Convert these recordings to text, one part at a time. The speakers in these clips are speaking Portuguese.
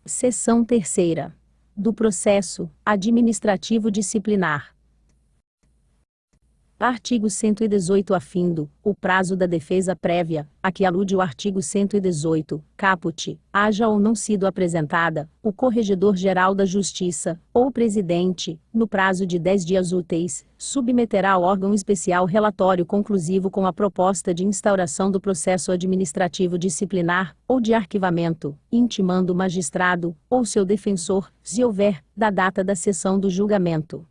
Seção 3ª. Do processo administrativo disciplinar. Artigo 118 o prazo da defesa prévia, a que alude o artigo 118, caput, haja ou não sido apresentada, o Corregedor-Geral da Justiça, ou o Presidente, no prazo de 10 dias úteis, submeterá ao órgão especial relatório conclusivo com a proposta de instauração do processo administrativo disciplinar, ou de arquivamento, intimando o magistrado, ou seu defensor, se houver, da data da sessão do julgamento.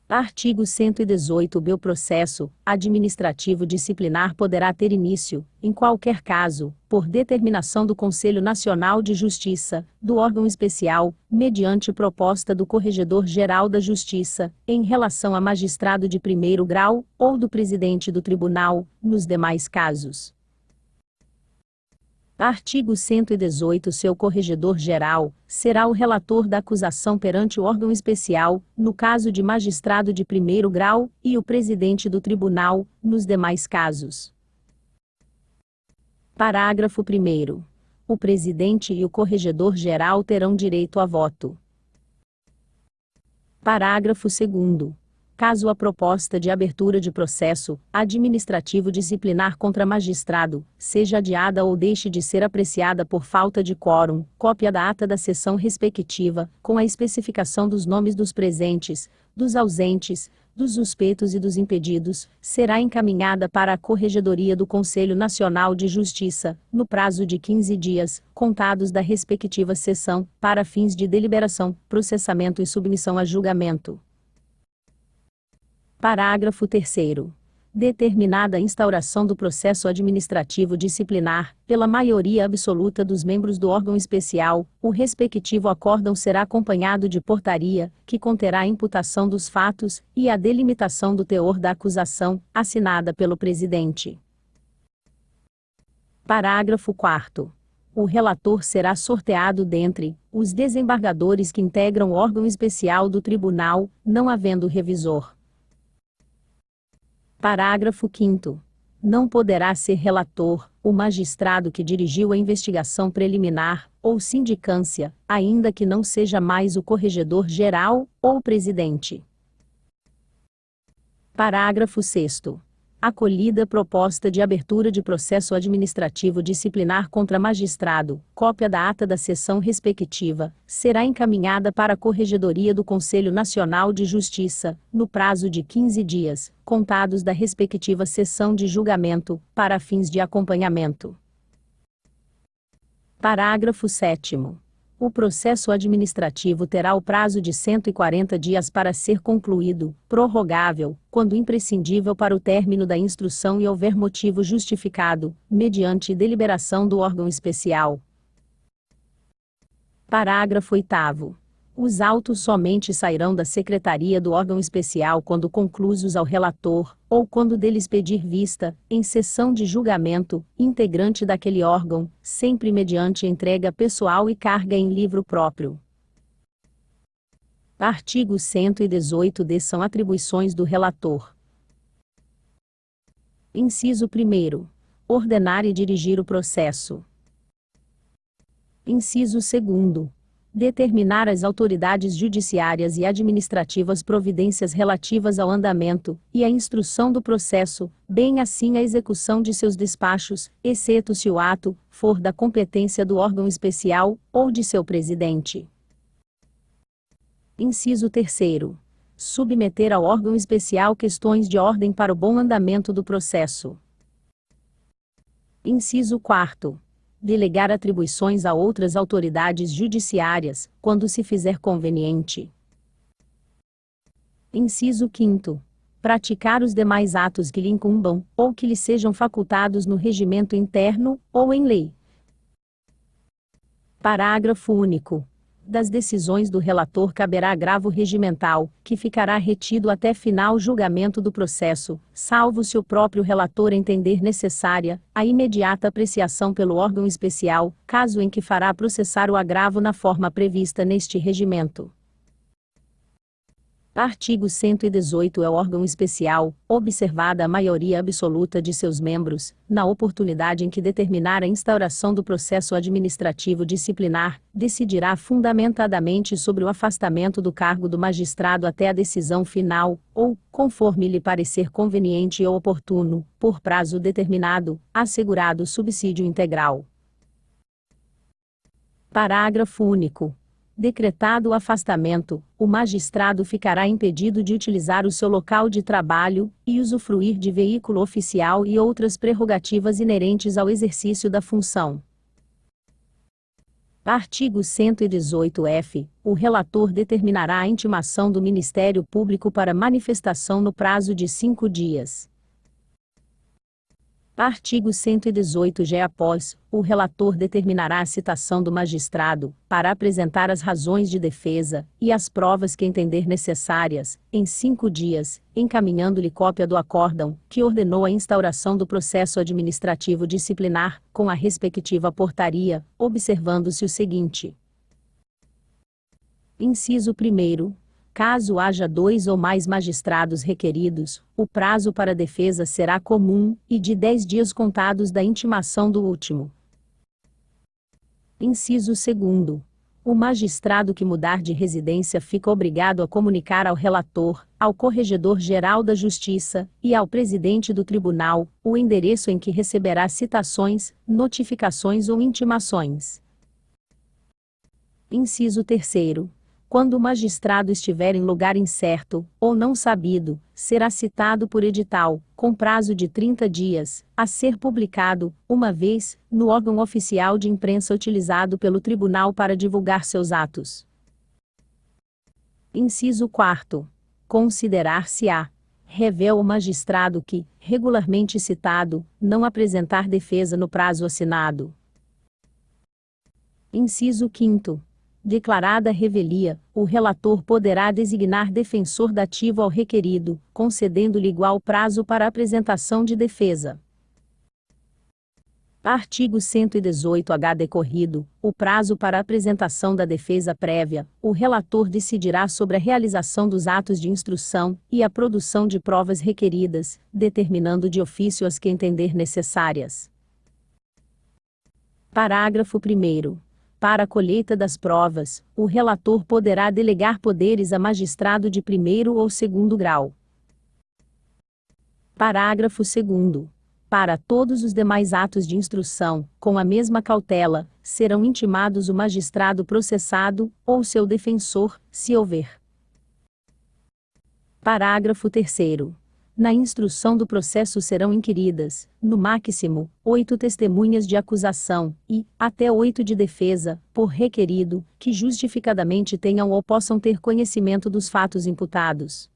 Artigo 118b. O processo administrativo disciplinar poderá ter início, em qualquer caso, por determinação do Conselho Nacional de Justiça, do órgão especial, mediante proposta do Corregedor-Geral da Justiça, em relação a magistrado de primeiro grau, ou do presidente do tribunal, nos demais casos. Artigo 118. Seu corregedor-geral será o relator da acusação perante o órgão especial, no caso de magistrado de primeiro grau, e o presidente do tribunal, nos demais casos. Parágrafo 1º. O presidente e o corregedor-geral terão direito a voto. Parágrafo 2º. Caso a proposta de abertura de processo administrativo disciplinar contra magistrado seja adiada ou deixe de ser apreciada por falta de quórum, cópia da ata da sessão respectiva, com a especificação dos nomes dos presentes, dos ausentes, dos suspeitos e dos impedidos, será encaminhada para a Corregedoria do Conselho Nacional de Justiça, no prazo de 15 dias, contados da respectiva sessão, para fins de deliberação, processamento e submissão a julgamento. Parágrafo 3º. Determinada a instauração do processo administrativo disciplinar, pela maioria absoluta dos membros do órgão especial, o respectivo acórdão será acompanhado de portaria, que conterá a imputação dos fatos, e a delimitação do teor da acusação, assinada pelo presidente. Parágrafo 4º. O relator será sorteado dentre os desembargadores que integram o órgão especial do tribunal, não havendo revisor. Parágrafo 5º. Não poderá ser relator o magistrado que dirigiu a investigação preliminar, ou sindicância, ainda que não seja mais o corregedor-geral, ou o presidente. Parágrafo 6º. Acolhida proposta de abertura de processo administrativo disciplinar contra magistrado, cópia da ata da sessão respectiva, será encaminhada para a Corregedoria do Conselho Nacional de Justiça, no prazo de 15 dias, contados da respectiva sessão de julgamento, para fins de acompanhamento. Parágrafo 7º. O processo administrativo terá o prazo de 140 dias para ser concluído, prorrogável, quando imprescindível para o término da instrução e houver motivo justificado, mediante deliberação do órgão especial. Parágrafo 8º. Os autos somente sairão da secretaria do órgão especial quando conclusos ao relator, ou quando deles pedir vista, em sessão de julgamento, integrante daquele órgão, sempre mediante entrega pessoal e carga em livro próprio. Artigo 118d. São atribuições do relator. Inciso 1º. Ordenar e dirigir o processo. Inciso 2º. Determinar às autoridades judiciárias e administrativas providências relativas ao andamento e à instrução do processo, bem assim a execução de seus despachos, exceto se o ato for da competência do órgão especial ou de seu presidente. Inciso 3º. Submeter ao órgão especial questões de ordem para o bom andamento do processo. Inciso 4º. Delegar atribuições a outras autoridades judiciárias, quando se fizer conveniente. Inciso 5º. Praticar os demais atos que lhe incumbam, ou que lhe sejam facultados no regimento interno, ou em lei. Parágrafo único. Das decisões do relator caberá agravo regimental, que ficará retido até final julgamento do processo, salvo se o próprio relator entender necessária a imediata apreciação pelo órgão especial, caso em que fará processar o agravo na forma prevista neste regimento. Artigo 118. É órgão especial, observada a maioria absoluta de seus membros, na oportunidade em que determinar a instauração do processo administrativo disciplinar, decidirá fundamentadamente sobre o afastamento do cargo do magistrado até a decisão final, ou, conforme lhe parecer conveniente ou oportuno, por prazo determinado, assegurado subsídio integral. Parágrafo único. Decretado o afastamento, o magistrado ficará impedido de utilizar o seu local de trabalho e usufruir de veículo oficial e outras prerrogativas inerentes ao exercício da função. Artigo 118-F. O relator determinará a intimação do Ministério Público para manifestação no prazo de 5 dias. Artigo 118-G. Após, o relator determinará a citação do magistrado, para apresentar as razões de defesa, e as provas que entender necessárias, em 5 dias, encaminhando-lhe cópia do acórdão, que ordenou a instauração do processo administrativo disciplinar, com a respectiva portaria, observando-se o seguinte. Inciso 1º. Caso haja 2 ou mais magistrados requeridos, o prazo para a defesa será comum, e de 10 dias contados da intimação do último. Inciso 2º. O magistrado que mudar de residência fica obrigado a comunicar ao relator, ao Corregedor-Geral da Justiça, e ao presidente do tribunal, o endereço em que receberá citações, notificações ou intimações. Inciso 3º. Quando o magistrado estiver em lugar incerto, ou não sabido, será citado por edital, com prazo de 30 dias, a ser publicado, uma vez, no órgão oficial de imprensa utilizado pelo tribunal para divulgar seus atos. Inciso 4º. Considerar-se-á rével o magistrado que, regularmente citado, não apresentar defesa no prazo assinado. Inciso 5º. Declarada a revelia, o relator poderá designar defensor dativo ao requerido, concedendo-lhe igual prazo para apresentação de defesa. Artigo 118-H. Decorrido o prazo para apresentação da defesa prévia, o relator decidirá sobre a realização dos atos de instrução e a produção de provas requeridas, determinando de ofício as que entender necessárias. Parágrafo 1º. Para a colheita das provas, o relator poderá delegar poderes a magistrado de primeiro ou segundo grau. Parágrafo 2º. Para todos os demais atos de instrução, com a mesma cautela, serão intimados o magistrado processado, ou seu defensor, se houver. Parágrafo 3º. Na instrução do processo serão inquiridas, no máximo, 8 testemunhas de acusação, e, até 8 de defesa, por requerido, que justificadamente tenham ou possam ter conhecimento dos fatos imputados.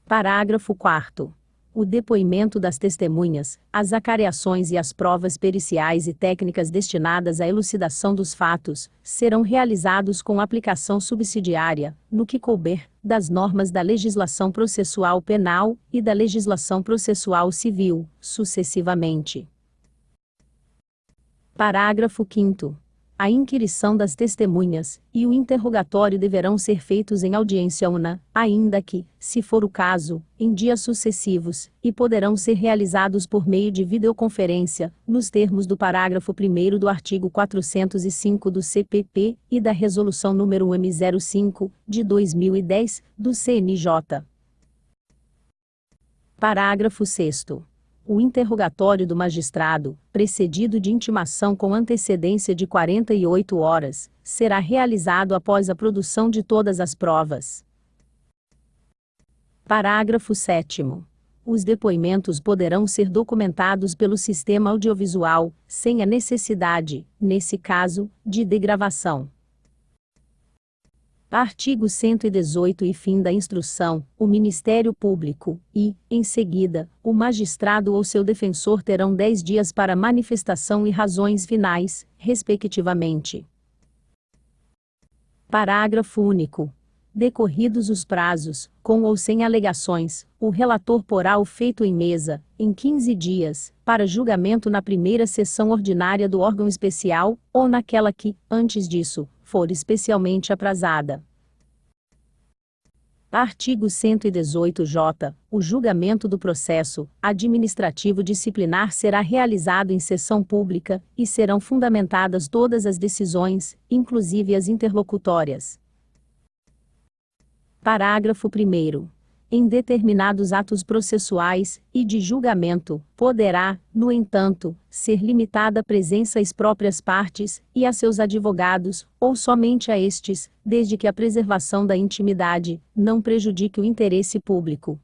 Parágrafo 4º. O depoimento das testemunhas, as acareações e as provas periciais e técnicas destinadas à elucidação dos fatos, serão realizados com aplicação subsidiária, no que couber, das normas da legislação processual penal e da legislação processual civil, sucessivamente. Parágrafo 5º. A inquirição das testemunhas e o interrogatório deverão ser feitos em audiência una, ainda que, se for o caso, em dias sucessivos, e poderão ser realizados por meio de videoconferência, nos termos do parágrafo 1º do artigo 405 do CPP e da Resolução nº M05, de 2010, do CNJ. Parágrafo 6º. O interrogatório do magistrado, precedido de intimação com antecedência de 48 horas, será realizado após a produção de todas as provas. Parágrafo 7º. Os depoimentos poderão ser documentados pelo sistema audiovisual, sem a necessidade, nesse caso, de degravação. Artigo 118 e fim da instrução, o Ministério Público, e, em seguida, o magistrado ou seu defensor terão 10 dias para manifestação e razões finais, respectivamente. Parágrafo único. Decorridos os prazos, com ou sem alegações, o relator porá o feito em mesa, em 15 dias, para julgamento na primeira sessão ordinária do órgão especial, ou naquela que, antes disso, for especialmente aprazada. Artigo 118-J. O julgamento do processo administrativo disciplinar será realizado em sessão pública, e serão fundamentadas todas as decisões, inclusive as interlocutórias. Parágrafo 1º. Em determinados atos processuais e de julgamento, poderá, no entanto, ser limitada a presença às próprias partes e a seus advogados, ou somente a estes, desde que a preservação da intimidade não prejudique o interesse público.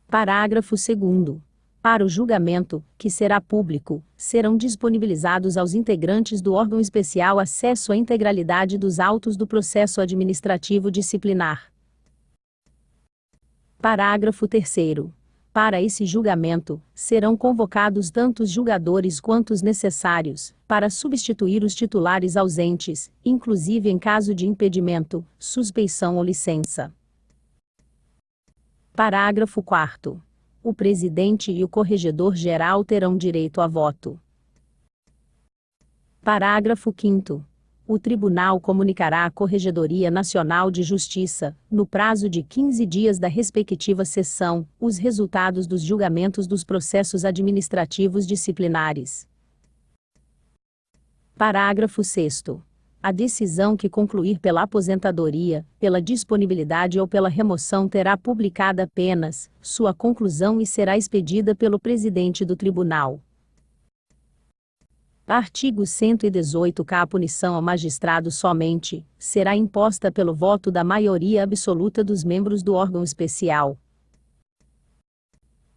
Parágrafo 2º. Para o julgamento, que será público, serão disponibilizados aos integrantes do órgão especial acesso à integralidade dos autos do processo administrativo disciplinar. Parágrafo 3º. Para esse julgamento, serão convocados tanto os julgadores quanto os necessários, para substituir os titulares ausentes, inclusive em caso de impedimento, suspeição ou licença. Parágrafo 4º. O presidente e o corregedor-geral terão direito a voto. Parágrafo 5º. O Tribunal comunicará à Corregedoria Nacional de Justiça, no prazo de 15 dias da respectiva sessão, os resultados dos julgamentos dos processos administrativos disciplinares. Parágrafo 6º. A decisão que concluir pela aposentadoria, pela disponibilidade ou pela remoção terá publicada apenas sua conclusão e será expedida pelo presidente do tribunal. Artigo 118-K. A punição ao magistrado somente será imposta pelo voto da maioria absoluta dos membros do órgão especial.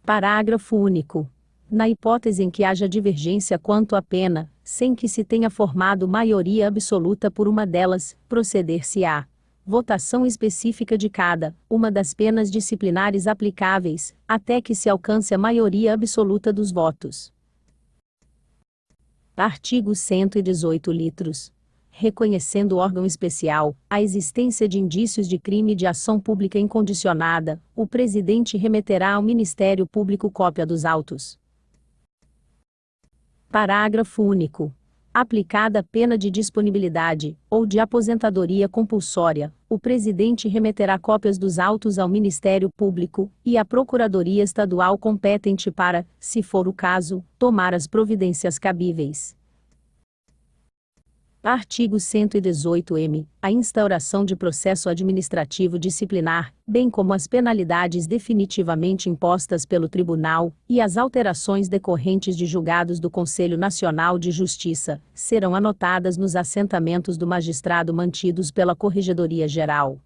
Parágrafo único. Na hipótese em que haja divergência quanto à pena, sem que se tenha formado maioria absoluta por uma delas, proceder-se-á votação específica de cada uma das penas disciplinares aplicáveis, até que se alcance a maioria absoluta dos votos. Artigo 118 litros. Reconhecendo o órgão especial a existência de indícios de crime de ação pública incondicionada, o presidente remeterá ao Ministério Público cópia dos autos. Parágrafo único. Aplicada a pena de disponibilidade ou de aposentadoria compulsória, o presidente remeterá cópias dos autos ao Ministério Público e à Procuradoria Estadual competente para, se for o caso, tomar as providências cabíveis. Artigo 118-M. A instauração de processo administrativo disciplinar, bem como as penalidades definitivamente impostas pelo Tribunal, e as alterações decorrentes de julgados do Conselho Nacional de Justiça, serão anotadas nos assentamentos do magistrado mantidos pela Corregedoria Geral.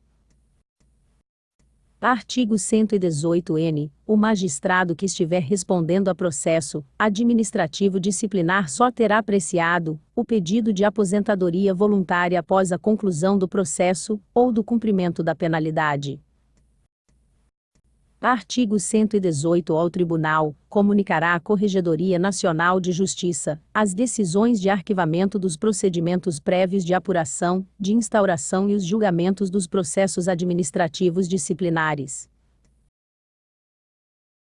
Artigo 118-N. O magistrado que estiver respondendo a processo administrativo disciplinar só terá apreciado o pedido de aposentadoria voluntária após a conclusão do processo ou do cumprimento da penalidade. Artigo 118. Ao Tribunal comunicará à Corregedoria Nacional de Justiça as decisões de arquivamento dos procedimentos prévios de apuração, de instauração e os julgamentos dos processos administrativos disciplinares.